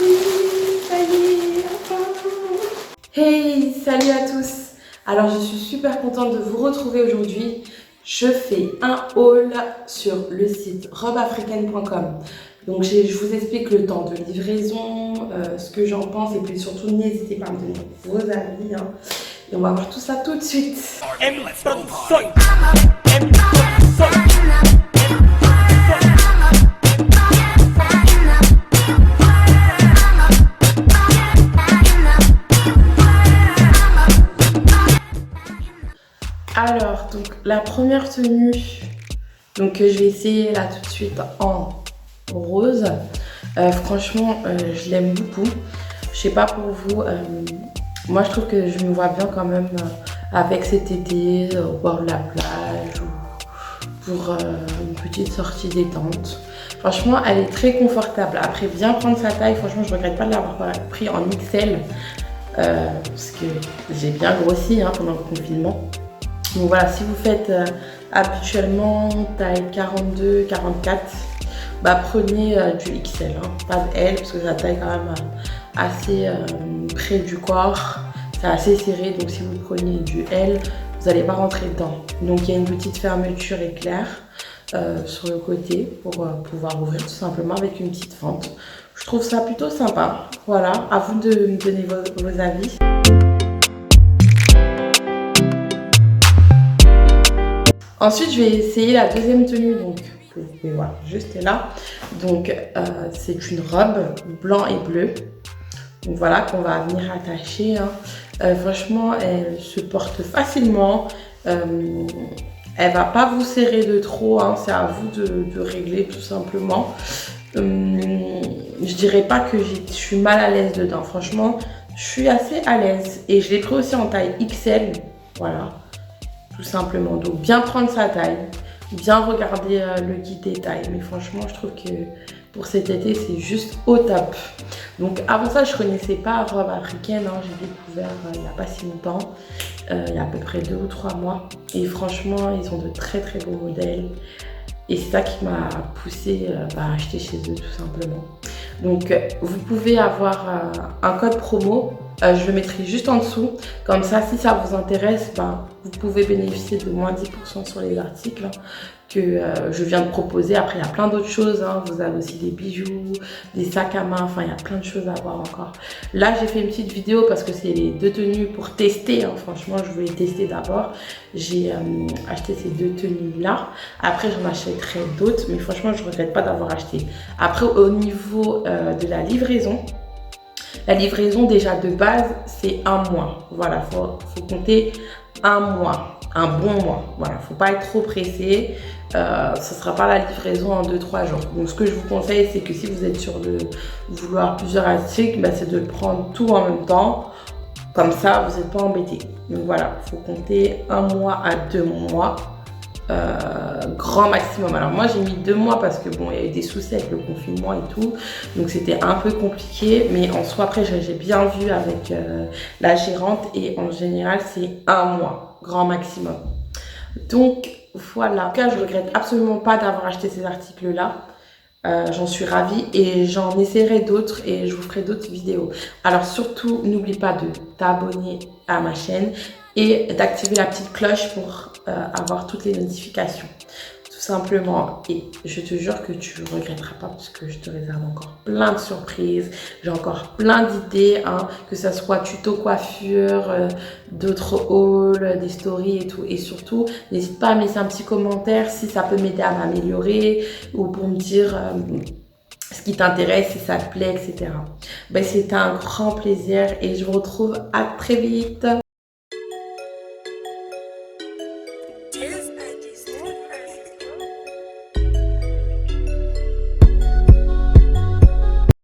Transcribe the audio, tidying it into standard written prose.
Oui, ça y est, enfin. Hey, salut à tous. Alors je suis super contente de vous retrouver aujourd'hui. Je fais un haul sur le site robeafricaine.com. Donc je vous explique le temps de livraison, ce que j'en pense et puis surtout n'hésitez pas à me donner vos avis. Hein. Et on va voir tout ça tout de suite. Alors, donc la première tenue, donc je vais essayer là tout de suite en rose. Franchement, je l'aime beaucoup. Je sais pas pour vous, moi je trouve que je me vois bien quand même avec cet été au bord de la plage ou pour une petite sortie détente. Franchement, elle est très confortable. Après, bien prendre sa taille, franchement, je regrette pas de l'avoir pris en XL parce que j'ai bien grossi hein, pendant le confinement. Donc voilà, si vous faites habituellement taille 42, 44, bah prenez du XL, hein, pas de L parce que ça taille quand même assez près du corps, c'est assez serré, donc si vous prenez du L, vous n'allez pas rentrer dedans. Donc il y a une petite fermeture éclair sur le côté pour pouvoir ouvrir tout simplement avec une petite fente. Je trouve ça plutôt sympa. Voilà, à vous de me donner vos avis. Ensuite, je vais essayer la deuxième tenue, donc vous pouvez voir juste là. Donc, c'est une robe blanc et bleu. Donc voilà, qu'on va venir attacher. Hein. Franchement, elle se porte facilement. Elle va pas vous serrer de trop, hein. C'est à vous de régler tout simplement. Je dirais pas que je suis mal à l'aise dedans. Franchement, je suis assez à l'aise. Et je l'ai pris aussi en taille XL. Voilà. Tout simplement, donc bien prendre sa taille, bien regarder le guide des tailles, mais franchement je trouve que pour cet été c'est juste au top. Donc avant ça je connaissais pas Robe Africaine, hein. J'ai découvert il n'y a pas si longtemps, il y a à peu près 2 ou 3 mois et franchement ils ont de très très beaux modèles et c'est ça qui m'a poussé à acheter chez eux tout simplement. Donc vous pouvez avoir un code promo, je le mettrai juste en dessous, comme ça si ça vous intéresse, vous pouvez bénéficier de moins 10% sur les articles que je viens de proposer. Après il y a plein d'autres choses, hein. Vous avez aussi des bijoux, des sacs à main, enfin il y a plein de choses à voir encore. Là j'ai fait une petite vidéo parce que c'est les deux tenues pour tester, hein. Franchement je voulais tester d'abord. J'ai acheté ces deux tenues là, après j'en achèterai d'autres mais franchement je ne regrette pas d'avoir acheté. Après au niveau de la livraison déjà de base c'est un mois, voilà, faut compter un mois, un bon mois, voilà, faut pas être trop pressé, ce sera pas la livraison en 2-3 jours. Donc ce que je vous conseille c'est que si vous êtes sur de vouloir plusieurs articles, c'est de prendre tout en même temps, comme ça vous n'êtes pas embêté. Donc voilà, faut compter un mois à 2 mois. Grand maximum. Alors moi j'ai mis 2 mois parce que bon il y a eu des soucis avec le confinement et tout, donc c'était un peu compliqué, mais en soi après j'ai bien vu avec la gérante et en général c'est 1 mois grand maximum. Donc voilà, en tout cas je regrette absolument pas d'avoir acheté ces articles là. J'en suis ravie et j'en essaierai d'autres et je vous ferai d'autres vidéos. Alors surtout n'oublie pas de t'abonner à ma chaîne et d'activer la petite cloche pour avoir toutes les notifications tout simplement. Et je te jure que tu ne regretteras pas parce que je te réserve encore plein de surprises, j'ai encore plein d'idées, hein, que ça soit tuto coiffure, d'autres hauls, des stories et tout. Et surtout n'hésite pas à me laisser un petit commentaire si ça peut m'aider à m'améliorer ou pour me dire ce qui t'intéresse, si ça te plaît, etc. C'était un grand plaisir et je vous retrouve à très vite.